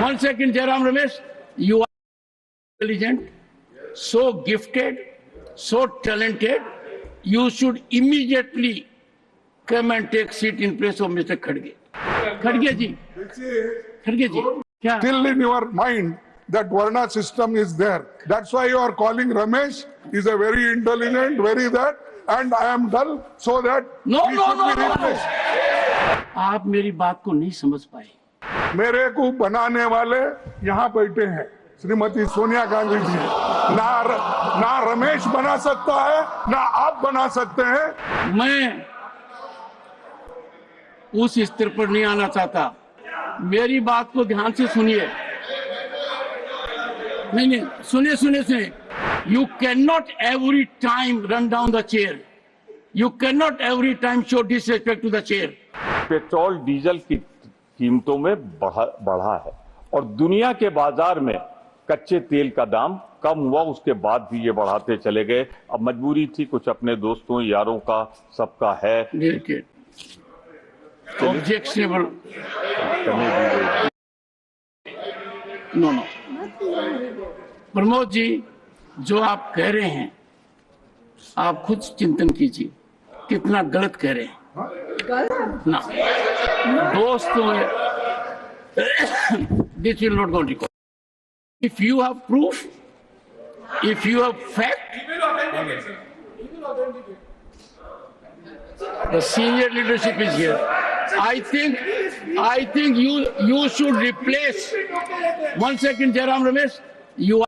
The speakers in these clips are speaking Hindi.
One second, Jairam Ramesh. You are intelligent, so gifted, so talented. You should immediately come and take seat in place of Mr. Khadge. Khadge ji. Khadge ji. Kya? Still in your mind that Varna system is there. That's why you are calling Ramesh. He's a very intelligent, very that, and I am dull, so that No, he no, should no, be no, no. replaced. आप मेरी बात को नहीं समझ पाए। मेरे को बनाने वाले यहाँ बैठे हैं, श्रीमती सोनिया गांधी जी। ना रमेश बना सकता है, ना आप बना सकते हैं। मैं उस स्तर पर नहीं आना चाहता। मेरी बात को ध्यान से सुनिए। नहीं, सुनिए। You cannot every time run down the chair. You cannot every time show disrespect to the chair. Petrol diesel की कीमतों में बढ़ा है और दुनिया के बाजार में कच्चे तेल का दाम कम हुआ, उसके बाद भी ये बढ़ाते चले गए। अब मजबूरी थी, कुछ अपने दोस्तों यारों का सबका है। Objectionable. No. प्रमोद जी, जो आप कह रहे हैं, आप खुद चिंतन कीजिए कितना गलत कह रहे हैं। ना दोस्तों, this will not go on record. If you have proof, if you have fact, the senior leadership is here. I think you should replace. One second, Jairam Ramesh. You are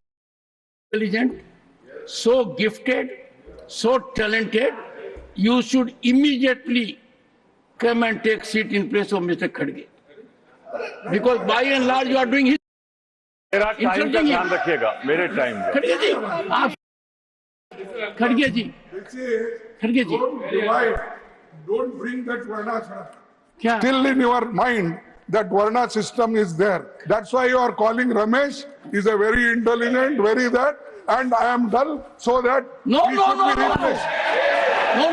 intelligent, so gifted, so talented. You should immediately come and take seat in place of Mr. Khadge. Because by and large you are doing his. मेरा टाइम का ध्यान रखिएगा, मेरे टाइम का। खड़गे जी, आप खड़गे जी। Don't bring that Varna. क्या? Still in your mind that Varna system is there. That's why you are calling Ramesh. He's a very intelligent, very that, and I am dull, so that No. he should be replaced. No.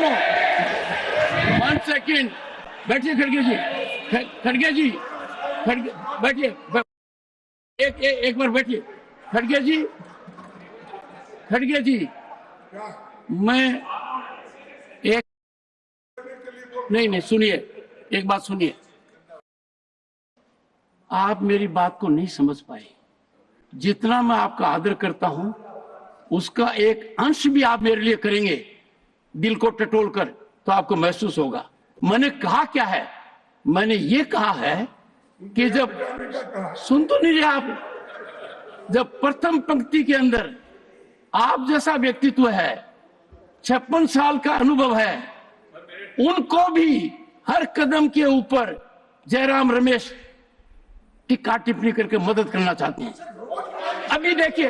One second. बैठिए खड़गे जी, बैठिए। एक बार बैठिए। खड़गे जी, मैं एक नहीं, सुनिए, एक बात सुनिए। आप मेरी बात को नहीं समझ पाए। जितना मैं आपका आदर करता हूं, उसका एक अंश भी आप मेरे लिए करेंगे दिल को टटोल कर, तो आपको महसूस होगा। मैंने कहा क्या है? मैंने ये कहा है कि जब सुन तो नहीं रहे आप, जब प्रथम पंक्ति के अंदर आप जैसा व्यक्तित्व है, 56 साल का अनुभव है, उनको भी हर कदम के ऊपर जयराम रमेश टिक्का टिप्पणी करके मदद करना चाहते हैं। अभी देखिए,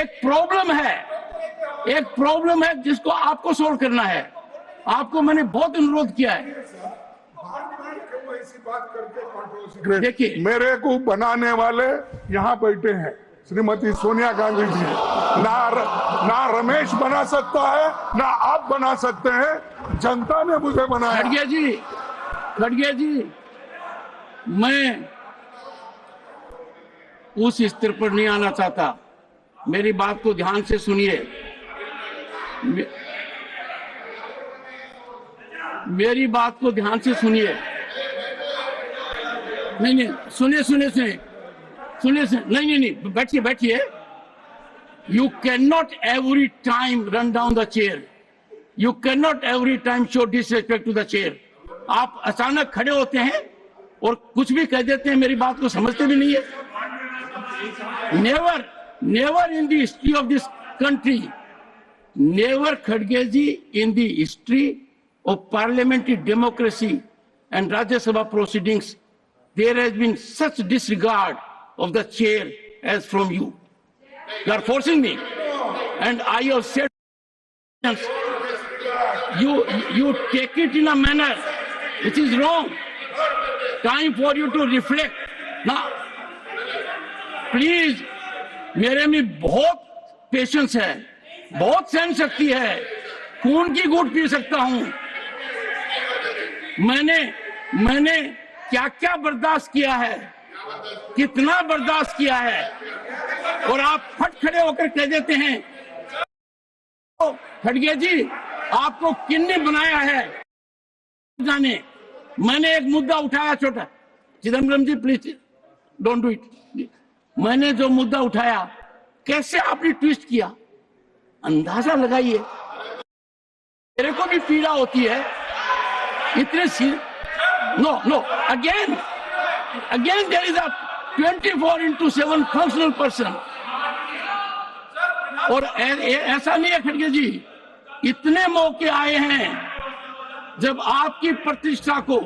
एक प्रॉब्लम है जिसको आपको सोल्व करना है। आपको मैंने बहुत अनुरोध किया है। देखिए, मेरे को बनाने वाले यहाँ बैठे हैं, श्रीमती सोनिया गांधी जी। ना रमेश बना सकता है, ना आप बना सकते हैं। जनता ने मुझे बनाया। खड़गे जी, मैं उस स्तर पर नहीं आना चाहता। मेरी बात को ध्यान से सुनिए। मेरी बात को ध्यान से सुनिए। नहीं, सुनिए। नहीं, बैठिए। You cannot every time run down the chair. You cannot every time show disrespect to the chair. आप अचानक खड़े होते हैं और कुछ भी कह देते हैं, मेरी बात को समझते भी नहीं है। Never in the history of this country, never Khadgeji in the history of parliamentary democracy and Rajya Sabha proceedings, there has been such disregard of the chair as from you. You are forcing me, and I have said you take it in a manner which is wrong. Time for you to reflect. Now, please, मेरे में बहुत पेशेंस है, बहुत सहन शक्ति है, खून की घूंट पी सकता हूं। मैंने क्या क्या बर्दाश्त किया है, कितना बर्दाश्त किया है, और आप फट खड़े होकर कह देते हैं खड़गे जी आपको किन्ने बनाया है। जाने मैंने एक मुद्दा उठाया छोटा, चिदम्बरम जी प्लीज डोंट डू इट। मैंने जो मुद्दा उठाया कैसे आपने ट्विस्ट किया, अंदाजा लगाइए। मेरे को भी पीड़ा होती है इतने no again there is a 24/7 functional person. और ऐसा नहीं है खड़गे जी, इतने मौके आए हैं जब आपकी प्रतिष्ठा को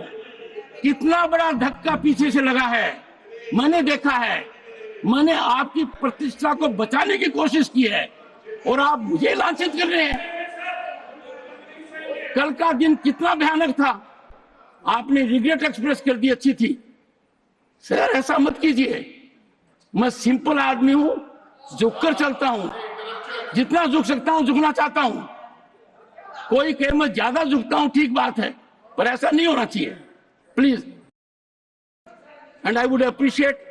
कितना बड़ा धक्का पीछे से लगा है, मैंने देखा है। मैंने आपकी प्रतिष्ठा को बचाने की कोशिश की है और आप मुझे लांछित कर रहे हैं। कल का दिन कितना भयानक था, आपने रिग्रेट एक्सप्रेस कर दी, अच्छी थी। सर ऐसा मत कीजिए, मैं सिंपल आदमी हूं, झुककर चलता हूं, जितना झुक सकता हूं झुकना चाहता हूं। कोई कहे मैं ज्यादा झुकता हूं, ठीक बात है, पर ऐसा नहीं होना चाहिए please. And I would appreciate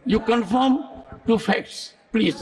you conform to facts, please.